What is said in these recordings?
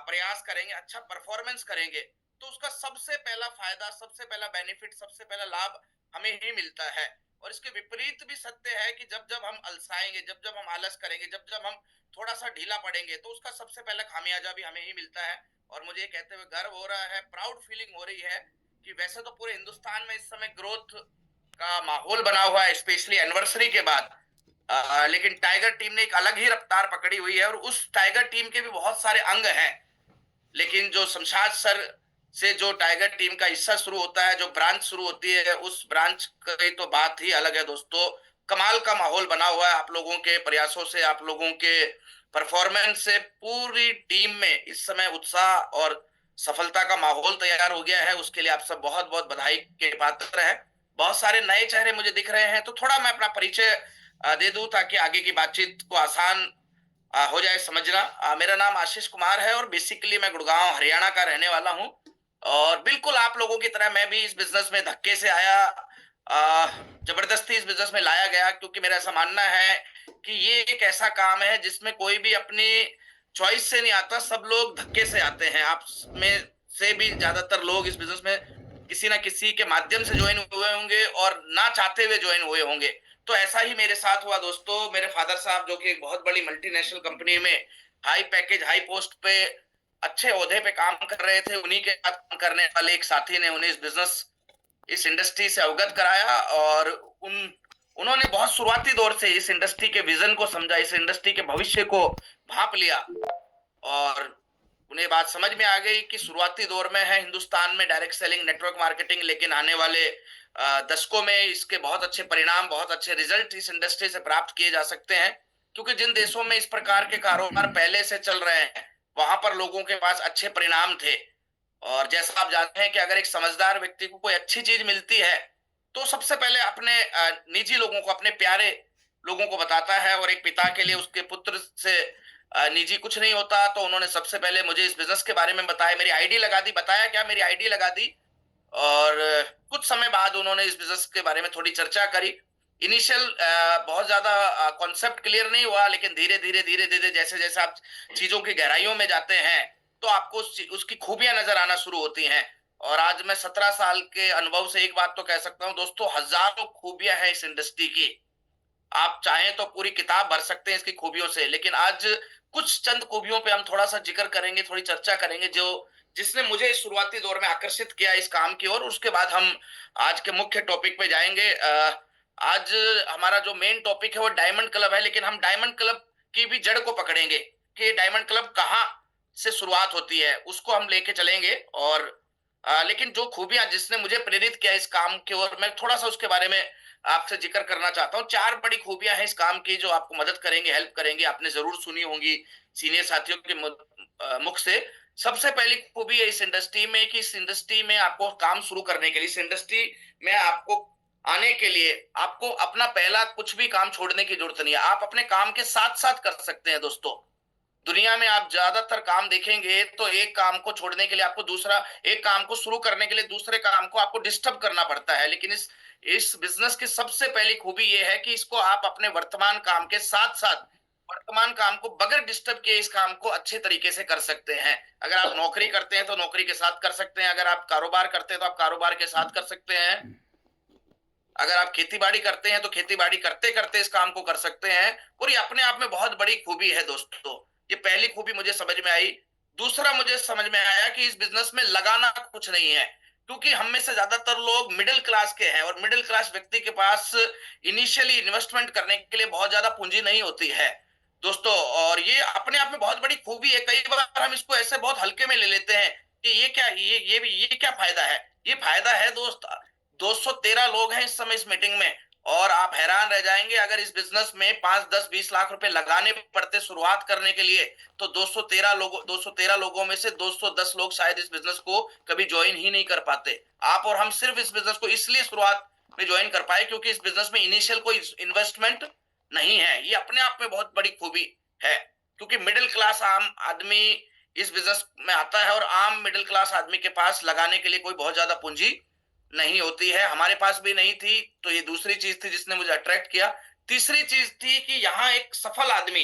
प्रयास करेंगे, अच्छा परफॉर्मेंस करेंगे, तो उसका सबसे पहला फायदा, सबसे पहला बेनिफिट, सबसे पहला लाभ हमें ही मिलता है। और इसके विपरीत भी सत्य है कि जब जब हम अलसाएंगे, जब जब हम आलस करेंगे, जब जब हम थोड़ा सा ढीला पड़ेंगे, तो उसका सबसे पहला खामियाजा भी हमें ही मिलता है। और मुझे ये कहते हुए गर्व हो रहा है, प्राउड फीलिंग हो रही है कि वैसे तो पूरे हिंदुस्तान में इस समय ग्रोथ का माहौल बना हुआ है, स्पेशली एनिवर्सरी के बाद। लेकिन टाइगर टीम ने एक अलग ही रफ्तार पकड़ी हुई है, और उस टाइगर टीम के भी बहुत सारे अंग हैं। लेकिन जो शमशाद सर से जो टाइगर टीम का हिस्सा शुरू होता है, जो ब्रांच शुरू होती है, उस ब्रांच की तो बात ही अलग है दोस्तों। कमाल का माहौल बना हुआ है, आप लोगों के प्रयासों से, आप लोगों के परफॉर्मेंस से पूरी टीम में इस समय उत्साह और सफलता का माहौल तैयार हो गया है। उसके लिए आप सब बहुत बहुत बधाई के पात्र हैं। बहुत सारे नए चेहरे मुझे दिख रहे हैं, तो थोड़ा मैं अपना परिचय दे दूं ताकि आगे की बातचीत को आसान हो जाए समझना। मेरा नाम आशीष कुमार है, और बेसिकली मैं गुड़गांव हरियाणा का रहने वाला हूँ। और बिल्कुल आप लोगों की तरह मैं भी इस बिजनेस में धक्के से आया, जबरदस्ती इस बिजनेस में लाया गया, क्योंकि मेरा ऐसा मानना है कि ये एक ऐसा काम है जिसमें कोई भी अपनी चॉइस से नहीं आता, सब लोग धक्के से आते हैं। आप में से भी ज्यादातर लोग इस बिजनेस में किसी ना किसी के माध्यम से ज्वाइन हुए होंगे, और ना चाहते हुए ज्वाइन हुए होंगे। तो ऐसा ही मेरे साथ हुआ दोस्तों। मेरे फादर साहब, जो कि एक बहुत बड़ी मल्टीनेशनल कंपनी में हाई पैकेज, हाई पोस्ट पे, अच्छे ओहदे पे काम कर रहे थे, उन्हीं के साथ काम करने वाले एक साथी ने उन्हें इस बिजनेस, इस इंडस्ट्री से अवगत कराया। और उन्होंने बहुत शुरुआती दौर से इस इंडस्ट्री के विजन को समझा, इस इंडस्ट्री के भविष्य को भांप लिया। और उन्हें बात समझ में आ गई कि शुरुआती दौर में है हिंदुस्तान में डायरेक्ट सेलिंग, नेटवर्क मार्केटिंग, लेकिन आने वाले दशकों में इसके बहुत अच्छे परिणाम, बहुत अच्छे रिजल्ट इस इंडस्ट्री से प्राप्त किए जा सकते हैं। क्योंकि जिन देशों में इस प्रकार के कारोबार पहले से चल रहे हैं, वहां पर लोगों के पास अच्छे परिणाम थे। और जैसा आप जानते हैं कि अगर एक समझदार व्यक्ति को कोई अच्छी चीज मिलती है, तो सबसे पहले अपने निजी लोगों को, अपने प्यारे लोगों को बताता है। और एक पिता के लिए उसके पुत्र से निजी कुछ नहीं होता। तो उन्होंने सबसे पहले मुझे इस बिजनेस के बारे में बताया, मेरी आईडी लगा दी, बताया क्या, मेरी आईडी लगा दी। और कुछ समय बाद उन्होंने इस बिजनेस के बारे में थोड़ी चर्चा करी। इनिशियल बहुत ज्यादा कॉन्सेप्ट क्लियर नहीं हुआ, लेकिन धीरे धीरे धीरे धीरे जैसे जैसे आप चीजों की गहराइयों में जाते हैं, तो आपको उसकी खूबियां नजर आना शुरू होती हैं। और आज मैं 17 साल के अनुभव से एक बात तो कह सकता हूँ दोस्तों, हजारों खूबियां हैं इस इंडस्ट्री की। आप चाहें तो पूरी किताब भर सकते हैं इसकी खूबियों से, लेकिन आज कुछ चंद खूबियों पे हम थोड़ा सा जिक्र करेंगे, थोड़ी चर्चा करेंगे, जो जिसने मुझे इस शुरुआती दौर में आकर्षित किया इस काम की ओर। उसके बाद हम आज के मुख्य टॉपिक पे जाएंगे। आज हमारा जो मेन टॉपिक है वो डायमंड क्लब है, लेकिन हम डायमंड क्लब की भी जड़ को पकड़ेंगे कि डायमंड क्लब कहाँ से शुरुआत होती है, उसको हम लेके चलेंगे। और लेकिन जो खूबियां जिसने मुझे प्रेरित किया इस काम की ओर, मैं थोड़ा सा उसके बारे में आपसे जिक्र करना चाहता हूँ। 4 बड़ी खूबियां हैं इस काम की जो आपको मदद करेंगे, हेल्प करेंगी। आपने जरूर सुनी होंगी सीनियर साथियों के मुख से। सबसे पहली खूबी है इस इंडस्ट्री में कि इस इंडस्ट्री में आपको काम शुरू करने के लिए, इस इंडस्ट्री में आपको आने के लिए, आपको अपना पहला कुछ भी काम छोड़ने की जरूरत नहीं है। आप अपने काम के साथ साथ कर सकते हैं दोस्तों। दुनिया में आप ज्यादातर काम देखेंगे तो एक काम को छोड़ने के लिए आपको दूसरा, एक काम को शुरू करने के लिए दूसरे काम को आपको डिस्टर्ब करना पड़ता है। लेकिन इस बिजनेस की सबसे पहली खूबी यह है कि इसको आप अपने वर्तमान काम के साथ साथ, वर्तमान काम को बगैर डिस्टर्ब किए इस काम को अच्छे तरीके से कर सकते हैं। अगर आप नौकरी करते हैं तो नौकरी के साथ कर सकते हैं, अगर आप कारोबार करते हैं तो आप कारोबार के साथ कर सकते हैं, अगर आप खेती बाड़ी करते हैं तो खेती बाड़ी करते करते इस काम को कर सकते हैं। और ये अपने आप में बहुत बड़ी खूबी है दोस्तों। ये पहली खूबी मुझे समझ में आई। दूसरा मुझे समझ में आया कि इस बिजनेस में लगाना कुछ नहीं है, क्योंकि हम में से ज्यादातर लोग मिडिल क्लास के हैं, और मिडिल क्लास व्यक्ति के पास इनिशियली इन्वेस्टमेंट करने के लिए बहुत ज्यादा पूंजी नहीं होती है दोस्तों। और ये अपने आप में बहुत बड़ी खूबी है। कई बार हम इसको ऐसे बहुत हल्के में ले लेते हैं कि ये क्या, ये क्या फायदा है। ये फायदा है दोस्त। 213 लोग हैं इस समय इस मीटिंग में, और आप हैरान रह जाएंगे अगर इस बिजनेस में 5, 10, 20 लाख रुपए लगाने पड़ते शुरुआत करने के लिए, तो 213 लोगों में से 210 लोग शायद इस बिजनेस को कभी ज्वाइन ही नहीं कर पाते। आप और हम सिर्फ इस बिजनेस को इसलिए शुरुआत में ज्वाइन कर पाए क्योंकि इस बिजनेस में इनिशियल कोई इन्वेस्टमेंट नहीं है। ये अपने आप में बहुत बड़ी खूबी है, क्योंकि मिडिल क्लास आम आदमी इस बिजनेस में आता है, और आम मिडिल क्लास आदमी के पास लगाने के लिए कोई बहुत ज्यादा पूंजी नहीं होती है। हमारे पास भी नहीं थी। तो ये दूसरी चीज थी जिसने मुझे अट्रैक्ट किया। तीसरी चीज थी कि यहाँ एक सफल आदमी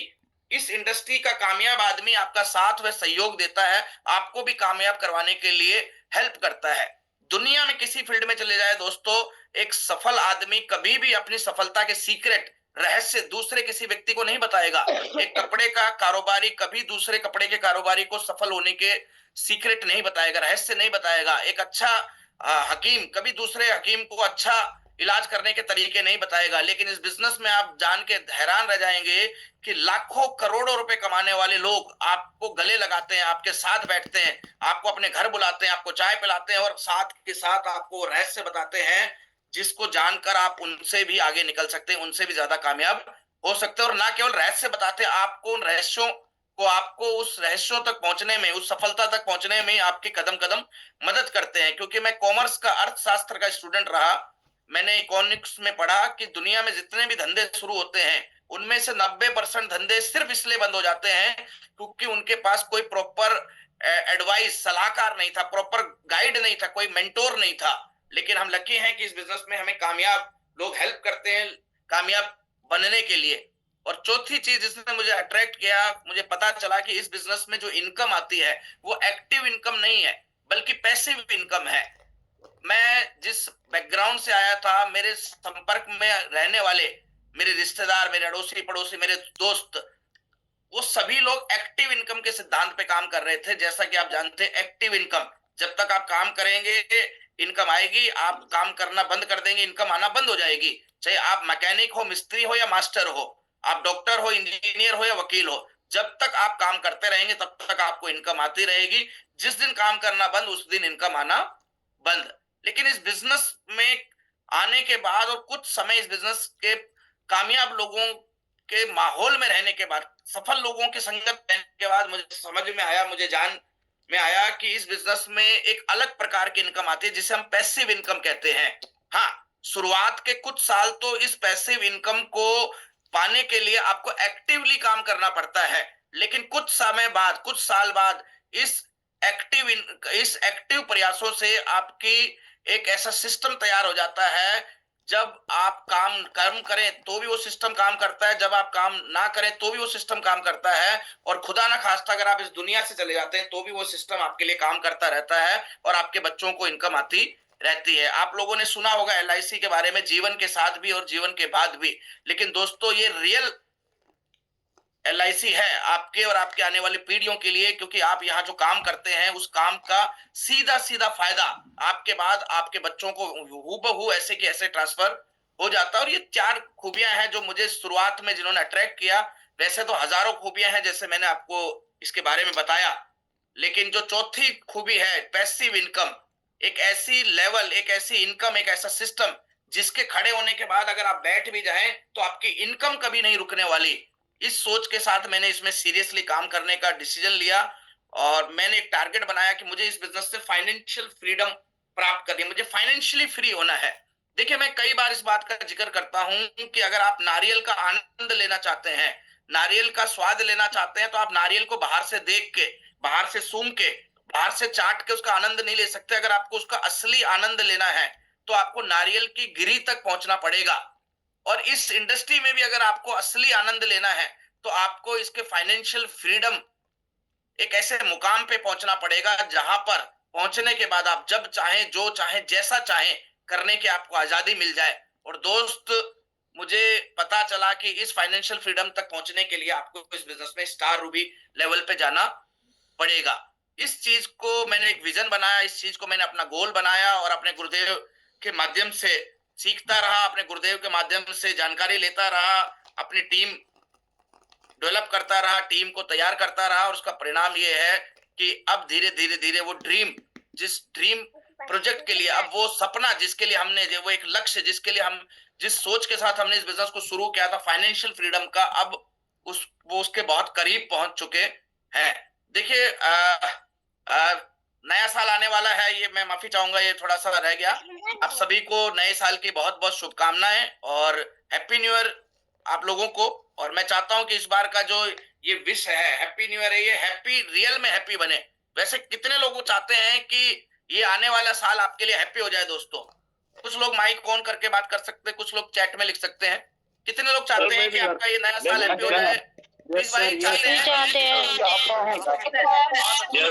इस इंडस्ट्री का कामयाब आदमी आपका साथ व सहयोग देता है, आपको भी कामयाब करवाने के लिए हेल्प करता है। दुनिया में किसी फील्ड में चले जाए दोस्तों, एक सफल आदमी कभी भी अपनी सफलता के सीक्रेट, रहस्य दूसरे किसी व्यक्ति को नहीं बताएगा। एक कपड़े का कारोबारी कभी दूसरे कपड़े के कारोबारी को सफल होने के सीक्रेट नहीं बताएगा, रहस्य नहीं बताएगा। एक अच्छा हकीम कभी दूसरे हकीम को अच्छा इलाज करने के तरीके नहीं बताएगा। लेकिन इस बिजनेस में आप जान के हैरान रह जाएंगे कि लाखों करोड़ों रुपए कमाने वाले लोग आपको गले लगाते हैं, आपके साथ बैठते हैं, आपको अपने घर बुलाते हैं, आपको चाय पिलाते हैं और साथ के साथ आपको रहस्य बताते हैं, जिसको जानकर आप उनसे भी आगे निकल सकते हैं, उनसे भी ज्यादा कामयाब हो सकते हैं। और ना केवल रहस्य बताते हैं, आपको उन रहस्यों को, आपको उस रहस्यों तक पहुंचने में, उस सफलता तक पहुंचने में आपके कदम कदम मदद करते हैं। क्योंकि मैं कॉमर्स का, अर्थशास्त्र का स्टूडेंट रहा, मैंने इकोनॉमिक्स में पढ़ा कि दुनिया में जितने भी धंधे शुरू होते हैं, उनमें से 90% धंधे सिर्फ इसलिए बंद हो जाते हैं क्योंकि उनके पास कोई प्रॉपर एडवाइस, सलाहकार नहीं था, प्रॉपर गाइड नहीं था, कोई मेंटोर नहीं था। लेकिन हम लकी हैं कि इस बिजनेस में हमें कामयाब लोग हेल्प करते हैं कामयाब बनने के लिए। और चौथी चीज जिसने मुझे अट्रैक्ट किया, मुझे पता चला कि इस बिजनेस में जो इनकम आती है वो एक्टिव इनकम नहीं है बल्कि पैसिव इनकम है। मैं जिस बैकग्राउंड से आया था, मेरे संपर्क में रहने वाले मेरे रिश्तेदार, मेरे अड़ोसी पड़ोसी, मेरे दोस्त, वो सभी लोग एक्टिव इनकम के सिद्धांत पे काम कर रहे थे। जैसा कि आप जानते हैं, एक्टिव इनकम, जब तक आप काम करेंगे इनकम आएगी, आप काम करना बंद कर देंगे इनकम आना बंद हो जाएगी। चाहे आप मैकेनिक हो, मिस्त्री हो या मास्टर हो, आप डॉक्टर हो, इंजीनियर हो या वकील हो, जब तक आप काम करते रहेंगे तब तक आपको इनकम आती रहेगी। जिस दिन काम करना बंद, उस दिन इनकम आना बंद। लेकिन इस बिजनेस में आने के बाद और कुछ समय इस बिजनेस के कामयाब लोगों के माहौल में रहने के बाद, सफल लोगों की संगत रहने के बाद, मुझे समझ में आया, मुझे जान में आया कि इस बिजनेस में एक अलग प्रकार की इनकम आती है जिसे हम पैसिव इनकम कहते हैं। हाँ, शुरुआत के कुछ साल तो इस पैसिव इनकम को पाने के लिए आपको एक्टिवली काम करना पड़ता है। लेकिन कुछ समय बाद, कुछ साल बाद, इस इस एक्टिव प्रयासों से आपकी एक ऐसा सिस्टम तैयार हो जाता है, जब आप काम कर्म करें तो भी वो सिस्टम काम करता है, जब आप काम ना करें तो भी वो सिस्टम काम करता है, और खुदा ना खास्ता अगर आप इस दुनिया से चले जाते हैं तो भी वो सिस्टम आपके लिए काम करता रहता है और आपके बच्चों को इनकम आती रहती है। आप लोगों ने सुना होगा एलआईसी के बारे में, जीवन के साथ भी और जीवन के बाद भी। लेकिन दोस्तों, ये रियल एलआईसी है आपके और आपके आने वाली पीढ़ियों के लिए, क्योंकि आप यहाँ जो काम करते हैं उस काम का सीधा सीधा फायदा आपके बाद आपके बच्चों को हूबहू ऐसे के ऐसे ट्रांसफर हो जाता है। और ये 4 खूबियां हैं जो मुझे शुरुआत में जिन्होंने अट्रैक्ट किया। वैसे तो हजारों खूबियां हैं जैसे मैंने आपको इसके बारे में बताया, लेकिन जो चौथी खूबी है पैसिव इनकम, एक ऐसी लेवल, एक ऐसी इनकम, एक ऐसा सिस्टम जिसके खड़े होने के बाद अगर आप बैठ भी जाएं तो आपकी इनकम कभी नहीं रुकने वाली। इस सोच के साथ मैंने इसमें सीरियसली काम करने का डिसीजन लिया और मैंने एक टारगेट बनाया कि मुझे इस बिजनेस से फाइनेंशियल फ्रीडम प्राप्त करनी है, मुझे फाइनेंशियली फ्री होना है। देखिए, मैं कई बार इस बात का जिक्र करता हूं कि अगर आप नारियल का आनंद लेना चाहते हैं, नारियल का स्वाद लेना चाहते हैं, तो आप नारियल को बाहर से देख के, बाहर से सूंघ के, बाहर से चाट के उसका आनंद नहीं ले सकते। अगर आपको उसका असली आनंद लेना है तो आपको नारियल की गिरी तक पहुंचना पड़ेगा। और इस इंडस्ट्री में भी अगर आपको असली आनंद लेना है तो आपको इसके फाइनेंशियल फ्रीडम, एक ऐसे मुकाम पे पहुंचना पड़ेगा जहां पर पहुंचने के बाद आप जब चाहें, जो चाहें, जैसा चाहें करने की आपको आजादी मिल जाए। और दोस्त, मुझे पता चला कि इस फाइनेंशियल फ्रीडम तक पहुंचने के लिए आपको इस बिजनेस में स्टार रूबी लेवल पे जाना पड़ेगा। इस चीज को मैंने एक विजन बनाया, इस चीज को मैंने अपना गोल बनाया और अपने गुरुदेव के माध्यम से सीखता रहा, अपने गुरुदेव के माध्यम से जानकारी लेता रहा, अपनी टीम डेवलप करता रहा, टीम को तैयार करता रहा। और उसका परिणाम ये है कि अब धीरे धीरे धीरे वो ड्रीम, जिस ड्रीम प्रोजेक्ट के लिए, अब वो सपना जिसके लिए हमने, वो एक लक्ष्य जिसके लिए हम, जिस सोच के साथ हमने इस बिजनेस को शुरू किया था फाइनेंशियल फ्रीडम का, अब वो उसके बहुत करीब पहुंच चुके हैं। देखिए, नया साल आने वाला है, ये मैं माफी चाहूंगा, ये थोड़ा सा रह गया। आप सभी को नए साल की बहुत बहुत शुभकामनाएं और हैप्पी न्यू ईयर आप लोगों को। और मैं चाहता हूं कि इस बार का जो ये विश है, हैप्पी न्यू ईयर है, ये हैप्पी रियल में हैप्पी बने। वैसे कितने लोग चाहते हैं कि ये आने वाला साल आपके लिए हैप्पी हो जाए दोस्तों? कुछ लोग माइक ऑन करके बात कर सकते हैं, कुछ लोग चैट में लिख सकते हैं। कितने लोग सर चाहते हैं मैं कि भी आपका ये नया मैं साल भी हैप्पी हो जाए? प्लीज भाई चाहते भी हैं चाहते हैं। और